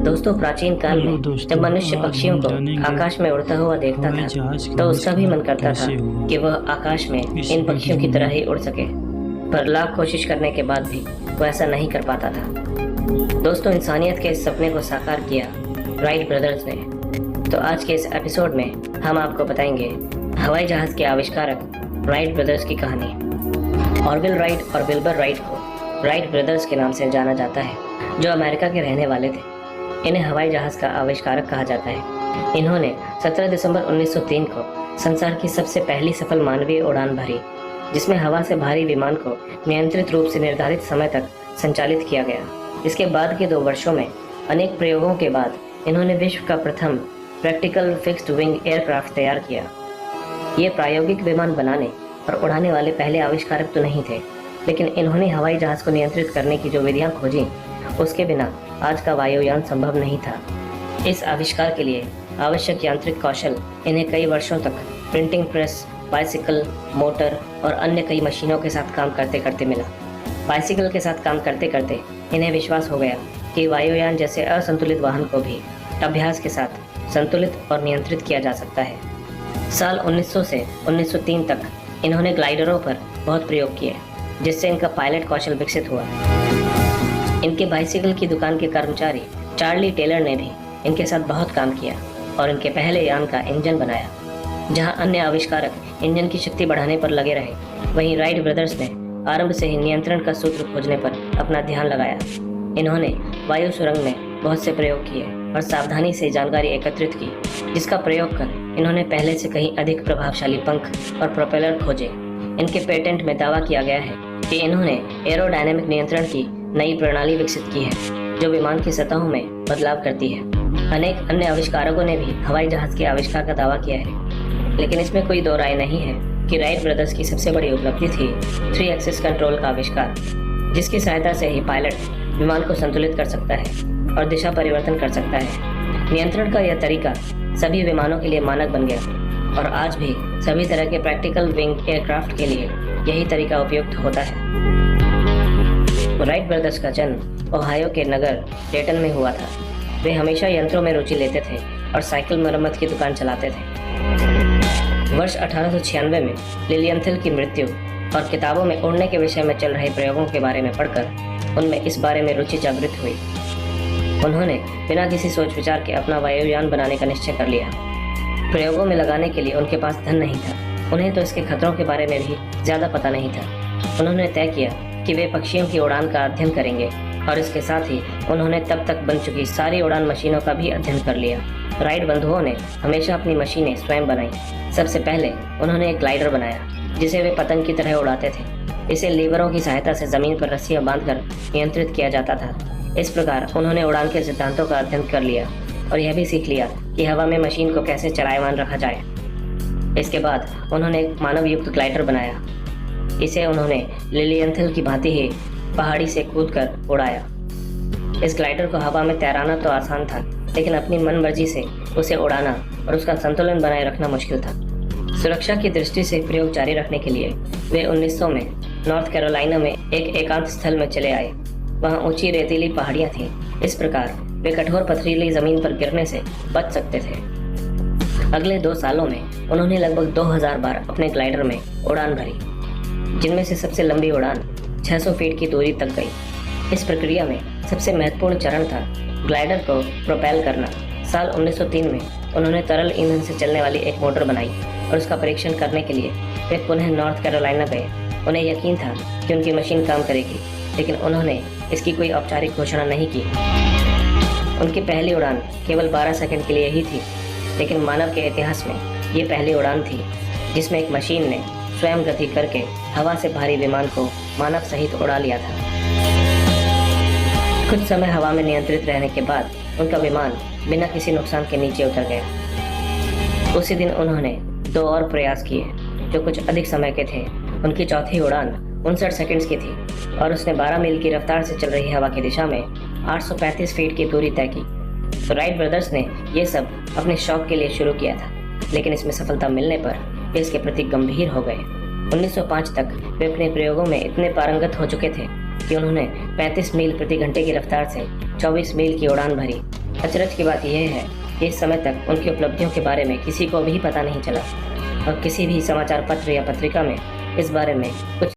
दोस्तों, प्राचीन काल हेलो में दोस्तों, जब मनुष्य आज पक्षियों हम को जानेंगे आकाश में उड़ता हुआ देखता हवाई था जहाज का तो उसका भी मन आविष्कार करता था कैसे हुआ। कि वह आकाश में इस इन पक्षियों की वीडियो तरह में ही उड़ सके, पर लाख कोशिश करने के बाद भी वह ऐसा नहीं कर पाता था। दोस्तों, इंसानियत के इस सपने को साकार किया राइट ब्रदर्स ने। तो आज के इस एपिसोड में हम आपको बताएंगे हवाई जहाज के आविष्कारक राइट ब्रदर्स की कहानी। ऑरविल राइट और विल्बर राइट को राइट ब्रदर्स के नाम से जाना जाता है, जो अमेरिका के रहने वाले थे। इन्हें हवाई जहाज का आविष्कारक कहा जाता है। इन्होंने 17 दिसंबर 1903 को संसार की सबसे पहली सफल मानवीय उड़ान भरी, जिसमें हवा से भारी विमान को नियंत्रित रूप से निर्धारित समय तक संचालित किया गया। इसके बाद के 2 वर्षों में अनेक प्रयोगों के बाद इन्होंने विश्व का प्रथम प्रैक्टिकल फिक्स्ड विंग एयरक्राफ्ट तैयार किया। ये प्रायोगिक विमान बनाने और उड़ाने वाले पहले आविष्कारक तो नहीं थे, लेकिन इन्होंने हवाई जहाज को नियंत्रित करने की जो विधियां खोजी, उसके बिना आज का वायुयान संभव नहीं था। इस आविष्कार के लिए आवश्यक यांत्रिक कौशल इन्हें कई वर्षों तक प्रिंटिंग प्रेस, बाइसिकल, मोटर और अन्य कई मशीनों के साथ काम करते करते मिला। बाइसिकल के साथ काम करते करते इन्हें विश्वास हो गया कि वायुयान जैसे असंतुलित वाहन को भी अभ्यास के साथ संतुलित और नियंत्रित किया जा सकता है। साल 1900 से 1903 तक इन्होंने ग्लाइडरों पर बहुत प्रयोग किए, जिससे इनका पायलट कौशल विकसित हुआ। इनके बाइसिकल की दुकान के कर्मचारी चार्ली टेलर ने भी इनके साथ बहुत काम किया और इनके पहले यान का इंजन बनाया। जहां अन्य आविष्कारक इंजन की शक्ति बढ़ाने पर लगे रहे, वहीं राइट ब्रदर्स ने आरंभ से ही नियंत्रण का सूत्र खोजने पर अपना ध्यान लगाया। इन्होंने वायु सुरंग में बहुत से प्रयोग किए और सावधानी से जानकारी एकत्रित की, जिसका प्रयोग कर इन्होंने पहले से कहीं अधिक प्रभावशाली पंख और प्रोपेलर खोजे। इनके पेटेंट में दावा किया गया है कि इन्होंने एरोडायनेमिक नियंत्रण की नई प्रणाली विकसित की है, जो विमान की सतहों में बदलाव करती है। अनेक अन्य आविष्कारकों ने भी हवाई जहाज के आविष्कार का दावा किया है, लेकिन इसमें कोई दो राय नहीं है कि राइट ब्रदर्स की सबसे बड़ी उपलब्धि थी 3 एक्सिस कंट्रोल का आविष्कार, जिसकी सहायता से ही पायलट विमान को संतुलित कर सकता है और दिशा परिवर्तन कर सकता है। नियंत्रण का यह तरीका सभी विमानों के लिए मानक बन गया और आज भी सभी तरह के प्रैक्टिकल विंग एयरक्राफ्ट के लिए यही तरीका उपयुक्त होता है। राइट ब्रदर्स का जन्म ओहायो के नगर डेटन में हुआ था। वे हमेशा यंत्रों में रुचि लेते थे और साइकिल मरम्मत की दुकान चलाते थे। वर्ष 1896 में लिलियंथल की मृत्यु और किताबों में उड़ने के विषय में चल रहे प्रयोगों के बारे में पढ़कर उनमें इस बारे में रुचि जागृत हुई। उन्होंने बिना किसी सोच विचार के अपना वायुयान बनाने का निश्चय कर लिया। प्रयोगों में लगाने के लिए उनके पास धन नहीं था। उन्हें तो इसके खतरों के बारे में भी ज़्यादा पता नहीं था। उन्होंने तय किया कि वे पक्षियों की उड़ान का अध्ययन करेंगे और इसके साथ ही उन्होंने तब तक बन चुकी सारी उड़ान मशीनों का भी अध्ययन कर लिया। राइट बंधुओं ने हमेशा अपनी मशीनें स्वयं बनाई। सबसे पहले उन्होंने एक ग्लाइडर बनाया, जिसे वे पतंग की तरह उड़ाते थे। इसे लीवरों की सहायता से ज़मीन पर रस्सियां बांधकर नियंत्रित किया जाता था। इस प्रकार उन्होंने उड़ान के सिद्धांतों का अध्ययन कर लिया और यह भी सीख लिया कि हवा में मशीन को कैसे चलायमान रखा जाए। इसके बाद उन्होंने एक मानव युक्त ग्लाइडर बनाया। इसे उन्होंने लिलियंथल की भांति ही पहाड़ी से कूदकर उड़ाया। इस ग्लाइडर को हवा में तैराना तो आसान था, लेकिन अपनी मन मर्जी से उसे उड़ाना और उसका संतुलन बनाए रखना मुश्किल था। सुरक्षा की दृष्टि से प्रयोग जारी रखने के लिए वे 1900 में नॉर्थ कैरोलिना में एक एकांत स्थल में चले आए। वहाँ ऊंची रेतीली पहाड़ियाँ थीं। इस प्रकार वे कठोर पथरीली जमीन पर गिरने से बच सकते थे। अगले 2 सालों में उन्होंने लगभग 2000 बार अपने ग्लाइडर में उड़ान भरी, जिनमें से सबसे लंबी उड़ान 600 फीट की दूरी तक गई। इस प्रक्रिया में सबसे महत्वपूर्ण चरण था ग्लाइडर को प्रोपेल करना। साल 1903 में उन्होंने तरल ईंधन से चलने वाली एक मोटर बनाई और उसका परीक्षण करने के लिए वे पुनः नॉर्थ कैरोलिना गए। उन्हें यकीन था कि उनकी मशीन काम करेगी, लेकिन उन्होंने इसकी कोई औपचारिक घोषणा नहीं की। उनकी पहली उड़ान केवल 12 सेकंड के लिए ही थी, लेकिन मानव के इतिहास में ये पहली उड़ान थी जिसमें एक मशीन ने स्वयं गति करके हवा से भारी विमान को मानव सहित उड़ा लिया था। कुछ समय हवा में नियंत्रित रहने के बाद उनका विमान बिना किसी नुकसान के नीचे उतर गया। उसी दिन उन्होंने 2 और प्रयास किए, जो कुछ अधिक समय के थे। उनकी चौथी उड़ान 59 सेकंड्स की थी और उसने 12 मील की रफ्तार से चल रही हवा की दिशा में 835 फीट की दूरी तय की। तो राइट ब्रदर्स ने ये सब अपने शौक के लिए शुरू किया था, लेकिन इसमें सफलता मिलने पर वे इसके प्रति गंभीर हो गए। 1905 तक वे अपने प्रयोगों में इतने पारंगत हो चुके थे कि उन्होंने 35 मील प्रति घंटे की रफ्तार से 24 मील की उड़ान भरी अचरज की बात यह है कि इस समय तक उनकी उपलब्धियों के बारे में किसी को भी पता नहीं चला और किसी भी समाचार पत्र या पत्रिका में इस बारे में कुछ